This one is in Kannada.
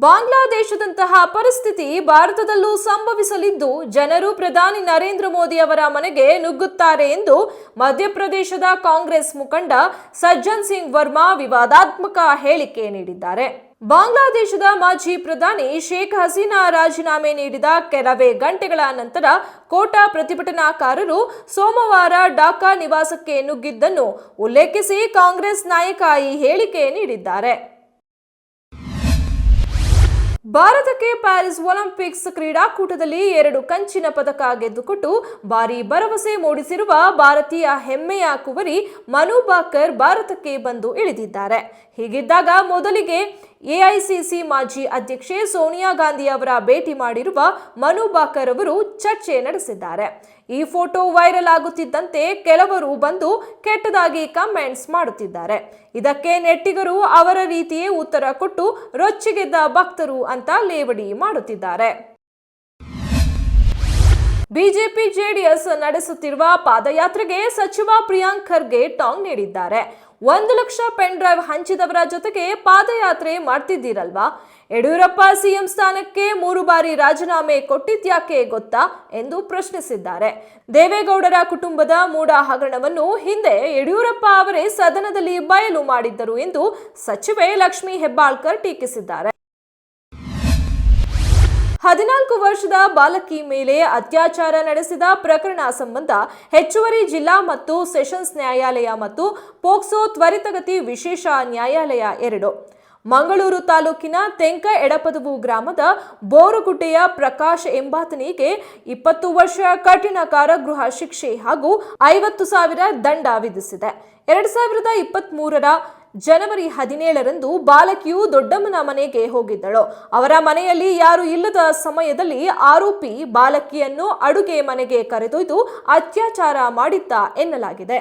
ಬಾಂಗ್ಲಾದೇಶದಂತಹ ಪರಿಸ್ಥಿತಿ ಭಾರತದಲ್ಲೂ ಸಂಭವಿಸಲಿದ್ದು ಜನರು ಪ್ರಧಾನಿ ನರೇಂದ್ರ ಮೋದಿ ಅವರ ಮನೆಗೆ ನುಗ್ಗುತ್ತಾರೆ ಎಂದು ಮಧ್ಯಪ್ರದೇಶದ ಕಾಂಗ್ರೆಸ್ ಮುಖಂಡ ಸಜ್ಜನ್ ಸಿಂಗ್ ವರ್ಮಾ ವಿವಾದಾತ್ಮಕ ಹೇಳಿಕೆ ನೀಡಿದ್ದಾರೆ. ಬಾಂಗ್ಲಾದೇಶದ ಮಾಜಿ ಪ್ರಧಾನಿ ಶೇಖ್ ಹಸೀನಾ ರಾಜೀನಾಮೆ ನೀಡಿದ ಕೆಲವೇ ಗಂಟೆಗಳ ನಂತರ ಕೋಟಾ ಪ್ರತಿಭಟನಾಕಾರರು ಸೋಮವಾರ ಢಾಕಾ ನಿವಾಸಕ್ಕೆ ನುಗ್ಗಿದ್ದನ್ನು ಉಲ್ಲೇಖಿಸಿ ಕಾಂಗ್ರೆಸ್ ನಾಯಕ ಈ ಹೇಳಿಕೆ ನೀಡಿದ್ದಾರೆ. ಭಾರತಕ್ಕೆ ಪ್ಯಾರಿಸ್ ಒಲಿಂಪಿಕ್ಸ್ ಕ್ರೀಡಾಕೂಟದಲ್ಲಿ 2 ಕಂಚಿನ ಪದಕ ಗೆದ್ದುಕೊಟ್ಟು ಭಾರೀ ಭರವಸೆ ಮೂಡಿಸಿರುವ ಭಾರತೀಯ ಹೆಮ್ಮೆಯ ಕುವರಿ ಮನು ಭಾಕರ್ ಭಾರತಕ್ಕೆ ಬಂದು ಇಳಿದಿದ್ದಾರೆ. ಹೀಗಿದ್ದಾಗ ಮೊದಲಿಗೆ ಎಐಸಿಸಿ ಮಾಜಿ ಅಧ್ಯಕ್ಷೆ ಸೋನಿಯಾ ಗಾಂಧಿ ಅವರ ಭೇಟಿ ಮಾಡಿರುವ ಮನು ಭಾಕರ್ ಅವರು ಚರ್ಚೆ ನಡೆಸಿದ್ದಾರೆ. ಈ ಫೋಟೋ ವೈರಲ್ ಆಗುತ್ತಿದ್ದಂತೆ ಕೆಲವರು ಬಂದು ಕೆಟ್ಟದಾಗಿ ಕಮೆಂಟ್ಸ್ ಮಾಡುತ್ತಿದ್ದಾರೆ. ಇದಕ್ಕೆ ನೆಟ್ಟಿಗರು ಅವರ ರೀತಿಯೇ ಉತ್ತರ ಕೊಟ್ಟು ರೊಚ್ಚಿಗೆದ್ದ ಭಕ್ತರು ಅಂತ ಲೇವಡಿ ಮಾಡುತ್ತಿದ್ದಾರೆ. ಬಿಜೆಪಿ ಜೆಡಿಎಸ್ ನಡೆಸುತ್ತಿರುವ ಪಾದಯಾತ್ರೆಗೆ ಸಚಿವ ಪ್ರಿಯಾಂಕ್ ಖರ್ಗೆ ಟಾಂಗ್ ನೀಡಿದ್ದಾರೆ. 1 ಲಕ್ಷ ಪೆನ್ ಡ್ರೈವ್ ಹಂಚಿದವರ ಜೊತೆಗೆ ಪಾದಯಾತ್ರೆ ಮಾಡ್ತಿದ್ದೀರಲ್ವಾ? ಯಡಿಯೂರಪ್ಪ ಸಿಎಂ ಸ್ಥಾನಕ್ಕೆ 3 ಬಾರಿ ರಾಜೀನಾಮೆ ಕೊಟ್ಟಿದ್ಯಾಕೆ ಗೊತ್ತಾ ಎಂದು ಪ್ರಶ್ನಿಸಿದ್ದಾರೆ. ದೇವೇಗೌಡರ ಕುಟುಂಬದ ಮೂಡ ಹಗರಣವನ್ನು ಹಿಂದೆ ಯಡಿಯೂರಪ್ಪ ಅವರೇ ಸದನದಲ್ಲಿ ಬಯಲು ಮಾಡಿದ್ದರು ಎಂದು ಸಚಿವೆ ಲಕ್ಷ್ಮೀ ಹೆಬ್ಬಾಳ್ಕರ್ ಟೀಕಿಸಿದ್ದಾರೆ. 14 ವರ್ಷದ ಬಾಲಕಿ ಮೇಲೆ ಅತ್ಯಾಚಾರ ನಡೆಸಿದ ಪ್ರಕರಣ ಸಂಬಂಧ ಹೆಚ್ಚುವರಿ ಜಿಲ್ಲಾ ಮತ್ತು ಸೆಷನ್ಸ್ ನ್ಯಾಯಾಲಯ ಮತ್ತು ಪೋಕ್ಸೋ ತ್ವರಿತಗತಿ ವಿಶೇಷ ನ್ಯಾಯಾಲಯ 2 ಮಂಗಳೂರು ತಾಲೂಕಿನ ತೆಂಕ ಎಡಪದವು ಗ್ರಾಮದ ಬೋರುಗುಡ್ಡೆಯ ಪ್ರಕಾಶ್ ಎಂಬಾತನಿಗೆ 20 ವರ್ಷ ಕಠಿಣ ಕಾರಾಗೃಹ ಶಿಕ್ಷೆ ಹಾಗೂ 50,000 ದಂಡ ವಿಧಿಸಿದೆ. 2023ರ ಜನವರಿ 17ರಂದು ಬಾಲಕಿಯು ದೊಡ್ಡಮ್ಮನ ಮನೆಗೆ ಹೋಗಿದ್ದಳು. ಅವರ ಮನೆಯಲ್ಲಿ ಯಾರು ಇಲ್ಲದ ಸಮಯದಲ್ಲಿ ಆರೋಪಿ ಬಾಲಕಿಯನ್ನು ಅಡುಗೆ ಮನೆಗೆ ಕರೆದೊಯ್ದು ಅತ್ಯಾಚಾರ ಮಾಡಿದ್ದ ಎನ್ನಲಾಗಿದೆ.